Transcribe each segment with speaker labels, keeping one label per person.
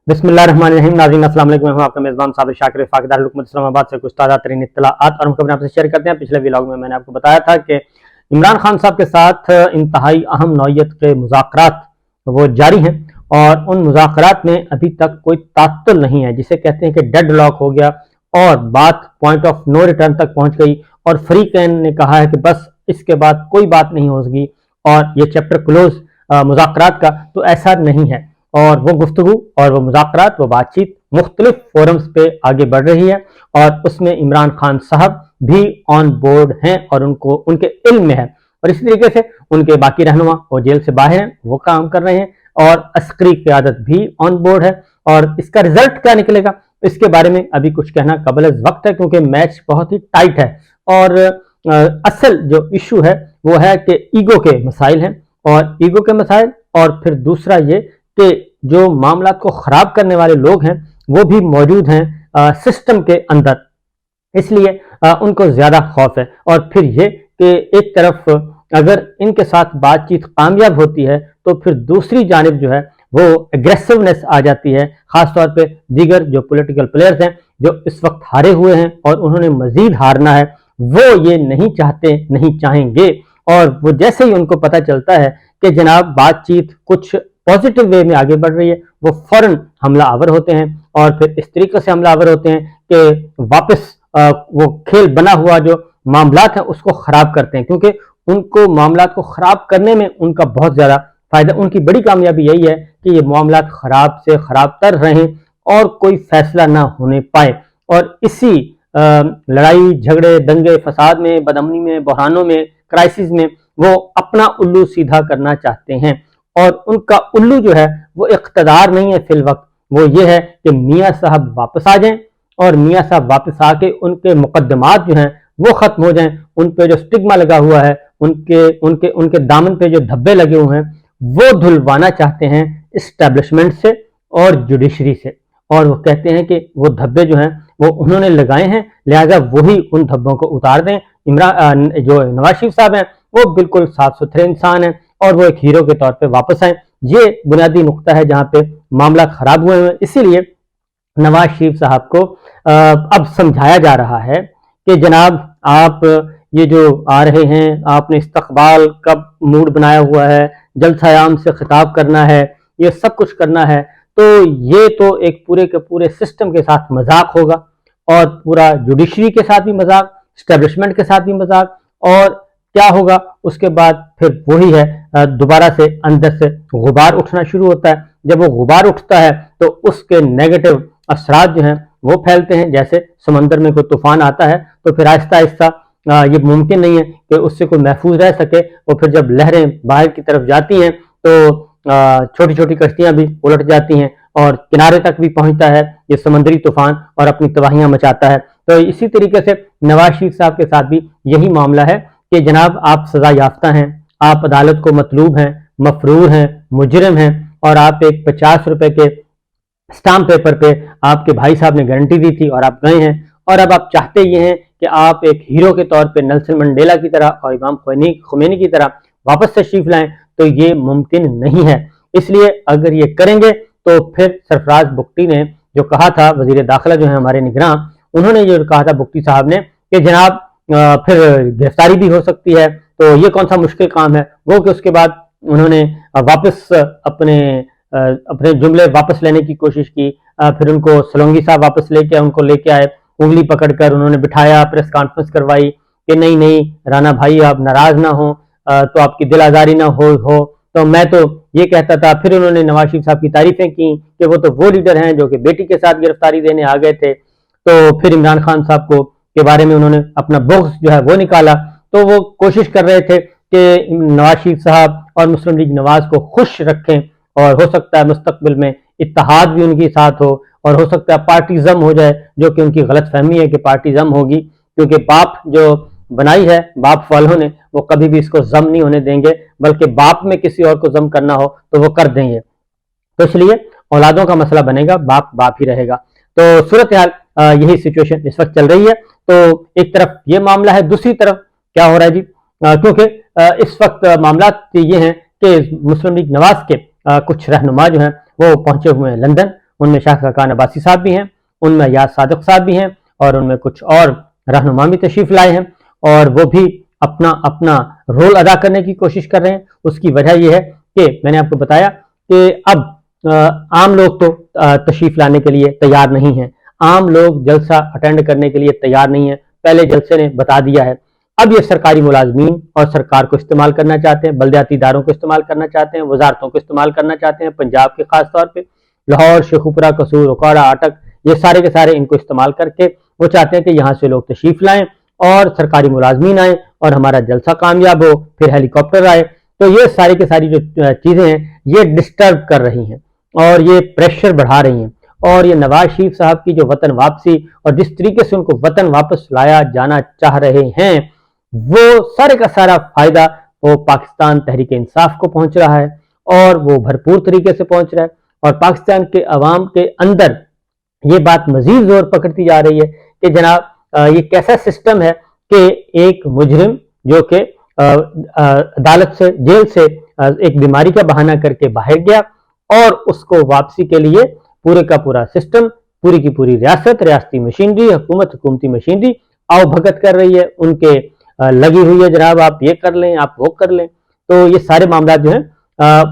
Speaker 1: बिस्मिल्लाहिर्रहमानिर्रहीम। नाज़रीन अस्सलाम वालेकुम। मैं हूं आपका मेज़बान साबिर शाकिर वफाकी दारुल हुकूमत इस्लामाबाद से कुछ ताज़ा तरीन इत्तलाआत और हम खबरें आपसे शेयर करते हैं। पिछले व्लॉग में मैंने आपको बताया था कि इमरान खान साहब के साथ इंतहाई अहम नौयत के मुज़ाकरात वो जारी हैं और उन मुज़ाकरात में अभी तक कोई तात्तुल नहीं है, जिसे कहते हैं कि डेड लॉक हो गया और बात पॉइंट ऑफ नो रिटर्न तक पहुंच गई और फरीकैन ने कहा है कि बस इसके बाद कोई बात नहीं होगी और ये चैप्टर क्लोज मुज़ाकरात का। तो ऐसा नहीं है और वो गुफ्तगू और वो मुज़ाकरात वो बातचीत मुख्तलिफ फोरम्स पे आगे बढ़ रही है और उसमें इमरान खान साहब भी ऑन बोर्ड हैं और उनको उनके इल्म में है और इसी तरीके से उनके बाकी रहनुमा वो जेल से बाहर हैं, वो काम कर रहे हैं और अस्करी क़यादत भी ऑन बोर्ड है। और इसका रिजल्ट क्या निकलेगा इसके बारे में अभी कुछ कहना कबल वक्त है, क्योंकि मैच बहुत ही टाइट है और असल जो इशू है वो है कि ईगो के मसाइल हैं और ईगो के मसाइल और फिर दूसरा ये कि जो मामला को ख़राब करने वाले लोग हैं वो भी मौजूद हैं सिस्टम के अंदर, इसलिए उनको ज़्यादा खौफ है। और फिर ये कि एक तरफ अगर इनके साथ बातचीत कामयाब होती है तो फिर दूसरी जानिब जो है वो एग्रेसिवनेस आ जाती है, ख़ास तौर पे दीगर जो पॉलिटिकल प्लेयर्स हैं जो इस वक्त हारे हुए हैं और उन्होंने मज़ीद हारना है, वो ये नहीं चाहते, नहीं चाहेंगे। और वो जैसे ही उनको पता चलता है कि जनाब बातचीत कुछ पॉजिटिव वे में आगे बढ़ रही है, वो फौरन हमला आवर होते हैं और फिर इस तरीके से हमला आवर होते हैं कि वापस वो खेल बना हुआ जो मामलात है उसको ख़राब करते हैं, क्योंकि उनको मामलात को ख़राब करने में उनका बहुत ज़्यादा फ़ायदा, उनकी बड़ी कामयाबी यही है कि ये मामलात ख़राब से ख़राब तर रहें और कोई फैसला ना होने पाए। और इसी लड़ाई झगड़े दंगे फसाद में, बदअमनी में, बहरानों में, क्राइसिस में वो अपना उल्लू सीधा करना चाहते हैं और उनका उल्लू जो है वो इख्तदार नहीं है फिल वक्त, वो ये है कि मियाँ साहब वापस आ जाएं और मियाँ साहब वापस आके उनके मुकदमात जो हैं वो ख़त्म हो जाएं, उन पे जो स्टिग्मा लगा हुआ है, उनके उनके उनके दामन पे जो धब्बे लगे हुए हैं वो धुलवाना चाहते हैं इस्टेब्लिशमेंट से और जुडिशरी से। और वो कहते हैं कि वो धब्बे जो हैं वो उन्होंने लगाए हैं, लिहाजा वही उन धब्बों को उतार दें। इमरान जो नवाज शरीफ साहब हैं वो बिल्कुल साफ सुथरे इंसान हैं और वो एक हीरो के तौर पे वापस आए। ये बुनियादी नुक्ता है जहाँ पे मामला खराब हुए हैं। इसीलिए नवाज शरीफ साहब को अब समझाया जा रहा है कि जनाब आप ये जो आ रहे हैं, आपने इस्तकबाल का मूड बनाया हुआ है, जलसायाम से खिताब करना है, ये सब कुछ करना है, तो ये तो एक पूरे के पूरे सिस्टम के साथ मजाक होगा और पूरा जुडिशरी के साथ भी मजाक, स्टैब्लिशमेंट के साथ भी मजाक। और क्या होगा उसके बाद फिर वही है, दोबारा से अंदर से गुबार उठना शुरू होता है। जब वो गुबार उठता है तो उसके नेगेटिव असरात जो हैं वो फैलते हैं। जैसे समंदर में कोई तूफान आता है तो फिर आहिस्ता आहिस्ता ये मुमकिन नहीं है कि उससे कोई महफूज रह सके और फिर जब लहरें बाहर की तरफ जाती हैं तो छोटी छोटी कश्तियां भी उलट जाती हैं और किनारे तक भी पहुंचता है ये समुद्री तूफान और अपनी तबाहियां मचाता है। तो इसी तरीके से नवाज शरीफ साहब के साथ भी यही मामला है कि जनाब आप सजा याफ्ता हैं, आप अदालत को मतलूब हैं, मफरूर हैं, मुजरिम हैं और आप एक 50 रुपए के स्टाम्प पेपर पे आपके भाई साहब ने गारंटी दी थी और आप गए हैं और अब आप चाहते ये हैं कि आप एक हीरो के तौर पे नेल्सन मंडेला की तरह और इमाम खुमैनी की तरह वापस तशरीफ लाएं, तो ये मुमकिन नहीं है। इसलिए अगर ये करेंगे तो फिर सरफराज बुगटी ने जो कहा था, वजीर दाखिला जो है हमारे निगरान, उन्होंने जो कहा था बुगटी साहब ने कि जनाब फिर गिरफ्तारी भी हो सकती है, तो ये कौन सा मुश्किल काम है। वो कि उसके बाद उन्होंने वापस अपने जुमले वापस लेने की कोशिश की, फिर उनको सलोंगी साहब वापस उनको लेके आए, उंगली पकड़कर उन्होंने बिठाया, प्रेस कॉन्फ्रेंस करवाई कि नहीं नहीं राना भाई आप नाराज ना हो, तो आपकी दिल आजारी ना हो तो मैं तो ये कहता था। फिर उन्होंने नवाज शरीफ साहब की तारीफें की कि वो तो वो लीडर हैं जो कि बेटी के साथ गिरफ्तारी देने आ गए थे। तो फिर इमरान खान साहब को के बारे में उन्होंने अपना बुग़्ज़ जो है वो निकाला। तो वो कोशिश कर रहे थे कि नवाज शरीफ साहब और मुस्लिम लीग नवाज को खुश रखें और हो सकता है मुस्तकबिल में इत्तेहाद भी उनके साथ हो और हो सकता है पार्टीज़म हो जाए, जो कि उनकी गलत फहमी है कि पार्टीज़म होगी, क्योंकि बाप जो बनाई है बाप वालों ने वो कभी भी इसको जम नहीं होने देंगे, बल्कि बाप में किसी और को जम करना हो तो वो कर देंगे। तो इसलिए औलादों का मसला बनेगा, बाप बाप ही रहेगा। तो सूरत हाल यही सिचुएशन इस वक्त चल रही है। तो एक तरफ ये मामला है, दूसरी तरफ क्या हो रहा है जी, क्योंकि इस वक्त मामला ये हैं कि मुस्लिम लीग नवाज के कुछ रहनुमा जो हैं वो पहुंचे हुए हैं लंदन ان میں شاہ خاقان عباسی صاحب بھی ہیں، ان میں یاد صادق صاحب بھی ہیں، اور ان میں کچھ اور رہنما بھی تشریف لائے ہیں، اور وہ بھی اپنا اپنا رول ادا کرنے کی کوشش کر رہے ہیں۔ اس کی وجہ یہ ہے کہ میں نے آپ کو بتایا کہ اب عام لوگ تو تشریف لانے کے لیے تیار نہیں ہیں، عام لوگ جلسہ اٹینڈ کرنے کے لیے تیار نہیں ہیں، پہلے جلسے نے بتا دیا ہے۔ اب یہ سرکاری ملازمین اور سرکار کو استعمال کرنا چاہتے ہیں، بلدیاتی اداروں کو استعمال کرنا چاہتے ہیں، وزارتوں کو استعمال کرنا چاہتے ہیں، پنجاب کے خاص طور پہ لاہور، شیخوپورہ، قصور، اوکاڑا، اٹک، یہ سارے کے سارے ان کو استعمال کر کے وہ چاہتے ہیں کہ یہاں سے لوگ تشریف لائیں اور سرکاری ملازمین آئیں اور ہمارا جلسہ کامیاب ہو، پھر ہیلی کاپٹر آئے۔ تو یہ ساری کی ساری جو چیزیں ہیں یہ ڈسٹرب کر رہی ہیں اور یہ پریشر بڑھا رہی ہیں، اور یہ نواز شریف صاحب کی جو وطن واپسی اور جس طریقے سے ان کو وطن واپس لایا جانا چاہ رہے ہیں، وہ سارے کا سارا فائدہ وہ پاکستان تحریک انصاف کو پہنچ رہا ہے، اور وہ بھرپور طریقے سے پہنچ رہا ہے، اور پاکستان کے عوام کے اندر یہ بات مزید زور پکڑتی جا رہی ہے کہ جناب یہ کیسا سسٹم ہے کہ ایک مجرم جو کہ عدالت سے، جیل سے ایک بیماری کا بہانہ کر کے باہر گیا، اور اس کو واپسی کے لیے پورے کا پورا سسٹم، پوری کی پوری ریاست، ریاستی مشینری، حکومتی مشینری آؤ بھگت کر رہی ہے، ان کے لگی ہوئی ہے جناب آپ یہ کر لیں، آپ وہ کر لیں۔ تو یہ سارے معاملات جو ہیں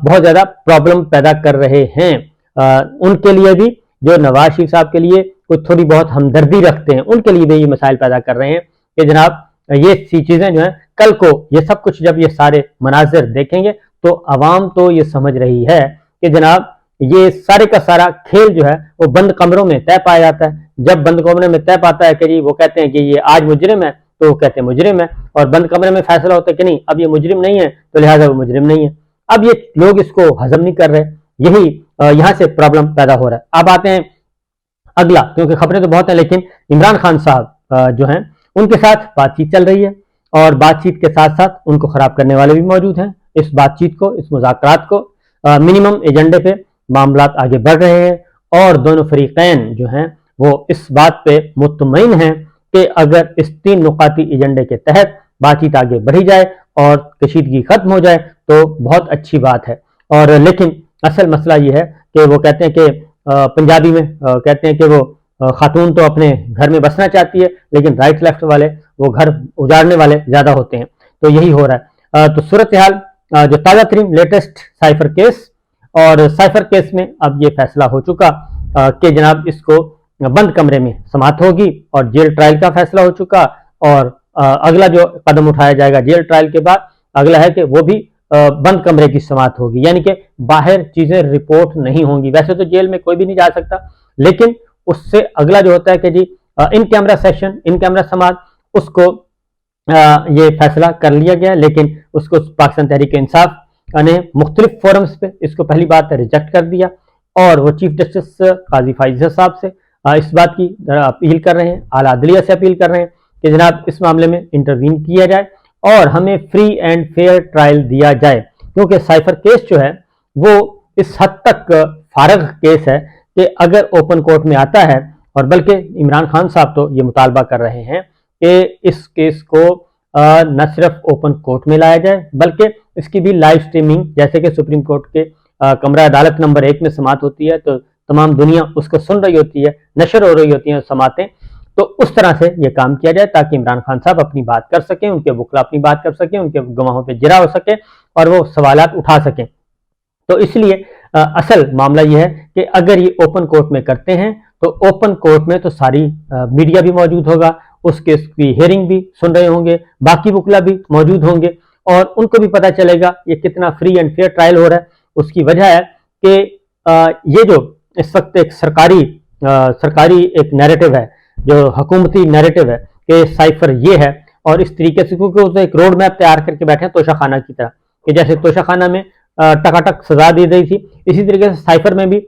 Speaker 1: بہت زیادہ پرابلم پیدا کر رہے ہیں ان کے لیے بھی، جو نواز شریف صاحب کے لیے کوئی تھوڑی بہت ہمدردی رکھتے ہیں، ان کے لیے بھی یہ مسائل پیدا کر رہے ہیں کہ جناب یہ سی چیزیں جو ہیں کل کو یہ سب کچھ جب یہ سارے مناظر دیکھیں گے تو عوام تو یہ سمجھ رہی ہے کہ جناب یہ سارے کا سارا کھیل جو ہے وہ بند کمروں میں طے پایا جاتا ہے۔ جب بند کمرے میں طے پاتا ہے کہ جی وہ کہتے ہیں کہ یہ آج مجرم ہے تو وہ کہتے ہیں مجرم ہے، اور بند کمرے میں فیصلہ ہوتا ہے کہ نہیں اب یہ مجرم نہیں ہے تو لہٰذا وہ مجرم نہیں ہے۔ اب یہ لوگ اس کو ہضم نہیں کر رہے، یہی یہاں سے پرابلم پیدا ہو رہا ہے۔ اب آتے ہیں اگلا، کیونکہ خبریں تو بہت ہیں لیکن عمران خان صاحب جو ہیں ان کے ساتھ بات چیت چل رہی ہے، اور بات چیت کے ساتھ ساتھ ان کو خراب کرنے والے بھی موجود ہیں۔ اس بات چیت کو، اس مذاکرات کو منیمم ایجنڈے پہ معاملات آگے بڑھ رہے ہیں، اور دونوں فریقین جو ہیں وہ اس بات پہ مطمئن ہیں کہ اگر اس 3 نقاطی ایجنڈے کے تحت بات چیت آگے بڑھی جائے اور کشیدگی ختم ہو جائے تو بہت اچھی بات ہے۔ اور لیکن اصل مسئلہ یہ ہے کہ وہ کہتے ہیں کہ پنجابی میں کہتے ہیں کہ وہ خاتون تو اپنے گھر میں بسنا چاہتی ہے لیکن رائٹ لیفٹ والے وہ گھر اجاڑنے والے زیادہ ہوتے ہیں، تو یہی ہو رہا ہے۔ تو صورتحال جو تازہ ترین لیٹسٹ سائفر کیس، اور سائفر کیس میں اب یہ فیصلہ ہو چکا کہ جناب اس کو بند کمرے میں سماعت ہوگی، اور جیل ٹرائل کا فیصلہ ہو چکا، اور اگلا جو قدم اٹھایا جائے گا جیل ٹرائل کے بعد اگلا ہے کہ وہ بھی بند کمرے کی سماعت ہوگی، یعنی کہ باہر چیزیں رپورٹ نہیں ہوں گی۔ ویسے تو جیل میں کوئی بھی نہیں جا سکتا، لیکن اس سے اگلا جو ہوتا ہے کہ جی ان کیمرہ سیشن، ان کیمرہ سماعت، اس کو یہ فیصلہ کر لیا گیا، لیکن اس کو پاکستان تحریک انصاف نے مختلف فورمز پہ اس کو پہلی بات ریجیکٹ کر دیا، اور وہ چیف جسٹس قاضی فائز صاحب سے اس بات کی اپیل کر رہے ہیں، اعلیٰ عدلیہ سے اپیل کر رہے ہیں کہ جناب اس معاملے میں انٹروین کیا جائے اور ہمیں فری اینڈ فیئر ٹرائل دیا جائے، کیونکہ سائفر کیس جو ہے وہ اس حد تک فارغ کیس ہے کہ اگر اوپن کورٹ میں آتا ہے، اور بلکہ عمران خان صاحب تو یہ مطالبہ کر رہے ہیں کہ اس کیس کو نہ صرف اوپن کورٹ میں لایا جائے بلکہ اس کی بھی لائیو سٹریمنگ، جیسے کہ سپریم کورٹ کے کمرہ عدالت نمبر 1 میں سماعت ہوتی ہے تو تمام دنیا اس کو سن رہی ہوتی ہے، نشر ہو رہی ہوتی ہیں سماعتیں، تو اس طرح سے یہ کام کیا جائے تاکہ عمران خان صاحب اپنی بات کر سکیں، ان کے وکلا اپنی بات کر سکیں، ان کے گواہوں پہ جرا ہو سکے اور وہ سوالات اٹھا سکیں۔ تو اس لیے اصل معاملہ یہ ہے کہ اگر یہ اوپن کورٹ میں کرتے ہیں تو اوپن کورٹ میں تو ساری میڈیا بھی موجود ہوگا، اس کیس کی ہیئرنگ بھی سن رہے ہوں گے، باقی وکلا بھی موجود ہوں گے، اور ان کو بھی پتہ چلے گا یہ کتنا فری اینڈ فیئر ٹرائل ہو رہا ہے۔ اس کی وجہ ہے کہ یہ جو اس وقت ایک سرکاری ایک نیریٹو ہے، جو حکومتی نیریٹو ہے کہ سائفر یہ ہے، اور اس طریقے سے کیونکہ اسے ایک روڈ میپ تیار کر کے بیٹھے ہیں توشہ خانہ کی طرح، کہ جیسے توشہ خانہ میں ٹکاٹک سزا دی گئی تھی، اسی طریقے سے سائفر میں بھی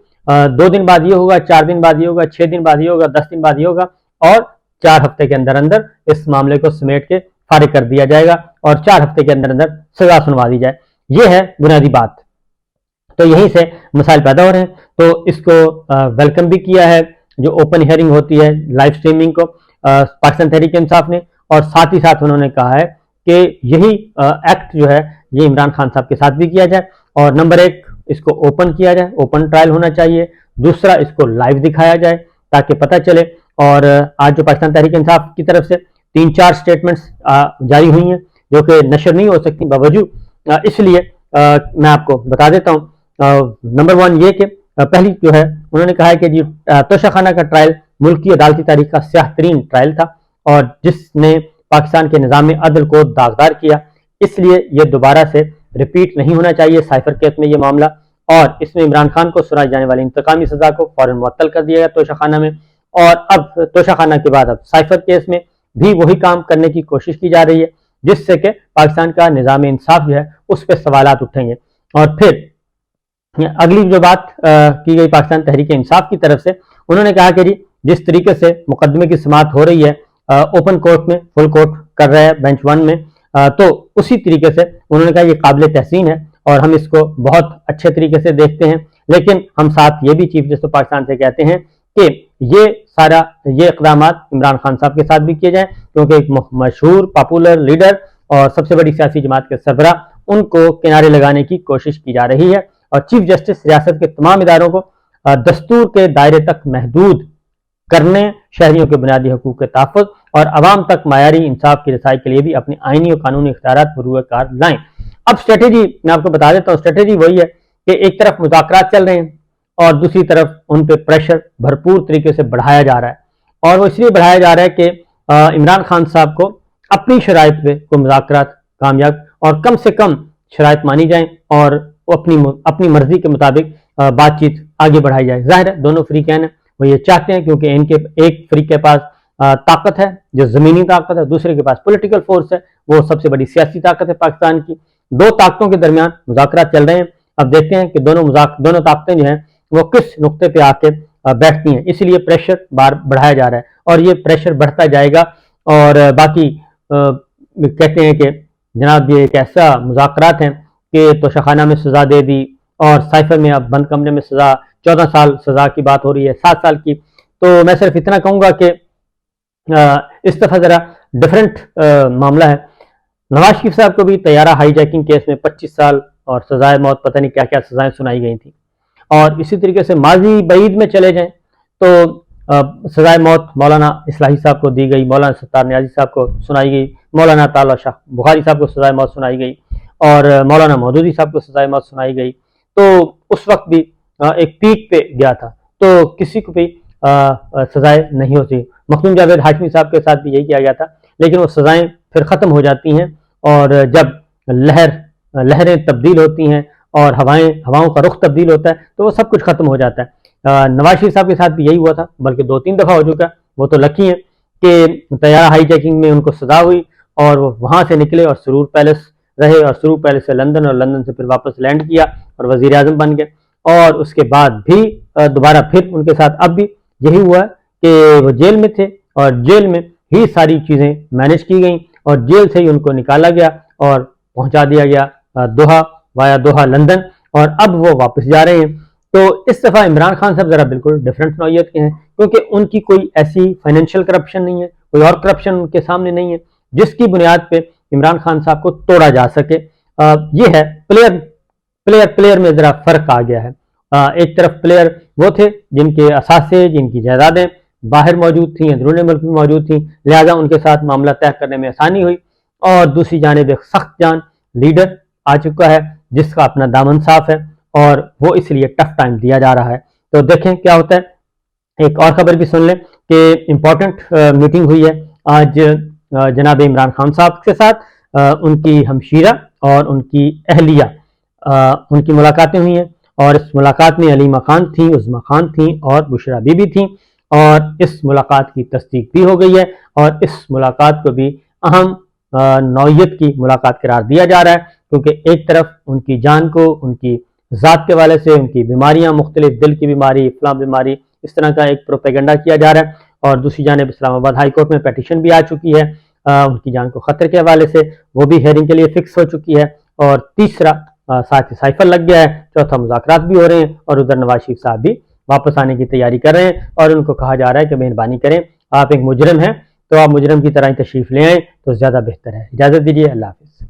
Speaker 1: 2 دن بعد یہ ہوگا، 4 دن بعد یہ ہوگا، 6 دن بعد یہ ہوگا، 10 دن بعد یہ ہوگا، اور 4 ہفتے کے اندر اندر اس معاملے کو سمیٹ کے فارغ کر دیا جائے گا، اور 4 ہفتے کے اندر اندر سزا سنوا دی جائے۔ یہ ہے بنیادی بات۔ تو یہیں سے مسائل پیدا ہو رہے ہیں، تو اس کو ویلکم بھی کیا ہے جو اوپن ہیئرنگ ہوتی ہے لائیو سٹریمنگ کو پاکستان تحریک انصاف نے، اور ساتھ ہی ساتھ انہوں نے کہا ہے کہ یہی ایکٹ جو ہے یہ عمران خان صاحب کے ساتھ بھی کیا جائے، اور نمبر 1 اس کو اوپن کیا جائے، اوپن ٹرائل ہونا چاہیے، दूसरा इसको लाइव दिखाया जाए ताकि पता चले। और आज जो पाकिस्तान तहरीक इंसाफ की तरफ से 3-4 स्टेटमेंट्स जारी हुई हैं जो कि नशर नहीं हो सकती बावजूद, इसलिए मैं आपको बता देता हूँ। नंबर 1 ये कि पहली जो है उन्होंने कहा है कि जी तोशाखाना का ट्रायल मुल्क की अदालती तारीख का स्याह तरीन ट्रायल था और जिसने पाकिस्तान के निज़ाम अदल को दागदार किया, इसलिए ये दोबारा से रिपीट नहीं होना चाहिए साइफर केस में ये मामला। और इसमें इमरान खान को सुनाई जाने वाली इंतकामी सजा को फौरन मुअत्तल कर दिया गया तोशाखाना में। और अब तोशाखाना के बाद अब साइफर केस में भी वही काम करने की कोशिश की जा रही है जिससे कि पाकिस्तान का निज़ाम इंसाफ जो है उस पर सवालात उठेंगे। और फिर अगली जो बात की गई पाकिस्तान तहरीक इंसाफ की तरफ से, उन्होंने कहा कि जी जिस तरीके से मुकदमे की समाअत हो रही है ओपन कोर्ट में, फुल कोर्ट कर रहे हैं बेंच 1 में, तो उसी तरीके से उन्होंने कहा ये काबिल तहसीन है और हम इसको बहुत अच्छे तरीके से देखते हैं। लेकिन हम साथ ये भी चीफ जस्टिस ऑफ पाकिस्तान से कहते हैं कि ये इक़दाम इमरान खान साहब के साथ भी किए जाएं क्योंकि एक मशहूर पॉपुलर लीडर और सबसे बड़ी सियासी जमात के सरबरा, उनको किनारे लगाने की कोशिश की जा रही है। और चीफ जस्टिस रियासत के तमाम इदारों को दस्तूर के दायरे तक महदूद करने, शहरियों के बुनियादी हकूक़ के तहफ़्फ़ुज़ और अवाम तक मायारी इंसाफ की रसाई के लिए भी अपनी आईनी और कानूनी इख्तियारात बरूए कार लाएं। अब स्ट्रेटेजी मैं आपको बता देता हूँ। स्ट्रेटेजी वही है कि एक तरफ मुज़ाकरात चल रहे हैं और दूसरी तरफ उन पर प्रेशर भरपूर तरीके से बढ़ाया जा रहा है। और वो इसलिए बढ़ाया जा रहा है कि इमरान खान साहब को अपनी शराइत पे कोई मुज़ाकरात कामयाब और कम से कम शराइत मानी जाए और वो अपनी मर्जी के मुताबिक बातचीत आगे बढ़ाई जाए। जाहिर है दोनों फ्रीकैन हैं, वो ये चाहते हैं क्योंकि इनके एक फ्रीक के पास ताकत है जो ज़मीनी ताकत है, दूसरे के पास पॉलिटिकल फोर्स है, वो सबसे बड़ी सियासी ताकत है पाकिस्तान की। दो ताकतों के दरमियान मुज़ाकरात चल रहे हैं। अब देखते हैं कि दोनों ताकतें जो हैं वो किस नुक्ते पे आके बैठती हैं। इसलिए प्रेशर बढ़ाया जा रहा है और ये प्रेशर बढ़ता जाएगा। और बाकी कहते हैं कि जनाब ये एक ऐसा मुज़ाकरात हैं कि तोशाखाना में सज़ा दे दी और साइफर में अब बंद कमरे में सज़ा 14 साल सज़ा की बात हो रही है, 7 साल की। तो मैं सिर्फ इतना कहूँगा कि इस दफ़ा ज़रा डिफरेंट मामला है। नवाज शरीफ साहब को भी तैयारा हाईजैकिंग केस में 25 साल और सजाए मौत, पता नहीं क्या क्या सजाएं सुनाई गई थी। और इसी तरीके से माजी बईद में चले जाएं तो सजाए मौत मौलाना इस्लाही साहब को दी गई, मौलाना सत्तार नियाज़ी साहब को सुनाई गई, मौलाना ताला शाह बुखारी साहब को सजाए मौत सुनाई गई और मौलाना मौदूदी साहब को सजाए मौत सुनाई गई। तो उस वक्त भी एक पीक पे गया था तो किसी को भी सजाएं नहीं होती। मखदूम जावेद हाशमी साहब के साथ भी यही किया गया था, लेकिन वो सजाएं फिर ख़त्म हो जाती हैं और जब लहरें तब्दील होती हैं और हवाओं का रुख तब्दील होता है तो वो सब कुछ ख़त्म हो जाता है। नवाज शरीफ साहब के साथ भी यही हुआ था, बल्कि 2-3 दफ़ा हो चुका है। वो तो लकी हैं कि तैयारा हाईजैकिंग में उनको सजा हुई और वो वहाँ से निकले और सुरूर पैलेस रहे और सुरूर पैलेस से लंदन और लंदन से फिर वापस लैंड किया और वज़ीर आज़म बन गए। और उसके बाद भी दोबारा फिर उनके साथ अब भी यही हुआ कि वो जेल में थे और जेल में ही सारी चीज़ें मैनेज की गई और जेल से ही उनको निकाला गया और पहुंचा दिया गया दोहा वाया दोहा लंदन, और अब वो वापस जा रहे हैं। तो इस दफ़ा इमरान खान साहब ज़रा बिल्कुल डिफरेंट नौइयत के हैं क्योंकि उनकी कोई ऐसी फाइनेंशियल करप्शन नहीं है, कोई और करप्शन उनके सामने नहीं है जिसकी बुनियाद पे इमरान खान साहब को तोड़ा जा सके। ये है प्लेयर में ज़रा फ़र्क आ गया है। एक तरफ प्लेयर वो थे जिनके असासे, जिनकी जायदादें बाहर मौजूद थी, अंदरूनी मुल्क में मौजूद थी, लिहाजा उनके साथ मामला तय करने में आसानी हुई। और दूसरी जानिब एक सख्त जान लीडर आ चुका है जिसका अपना दामन साफ है और वो इसलिए टफ टाइम दिया जा रहा है। तो देखें क्या होता है। एक और खबर भी सुन लें कि इम्पोर्टेंट मीटिंग हुई है आज जनाब इमरान खान साहब के साथ। उनकी हमशीरा और उनकी अहलिया उनकी मुलाकातें हुई हैं और इस मुलाकात में अलीमा खान थी, उज़मा खान थी और बुशरा बीबी थी और इस मुलाकात की तस्दीक भी हो गई है और इस मुलाकात को भी अहम नौइयत की मुलाकात करार दिया जा रहा है क्योंकि एक तरफ उनकी जान को उनकी ज़ात के वाले से उनकी बीमारियां मुख्तलिफ, दिल की बीमारी, इफ्लाम बीमारी, इस तरह का एक प्रोपेगेंडा किया जा रहा है। और दूसरी जानिब इस्लामाबाद हाई कोर्ट में पेटिशन भी आ चुकी है उनकी जान को ख़तरे के हवाले से, वो भी हेयरिंग के लिए फिक्स हो चुकी है। और तीसरा साथ ही साइफर लग गया है, चौथा मुज़ाकरात भी हो रहे हैं और उधर नवाज शरीफ साहब भी वापस आने की तैयारी कर रहे हैं और उनको कहा जा रहा है कि मेहरबानी करें, आप एक मुजरिम हैं तो आप मुजरिम की तरह ही तशरीफ़ ले आएँ तो ज़्यादा बेहतर है। इजाज़त दीजिए, अल्लाह हाफ़िज़।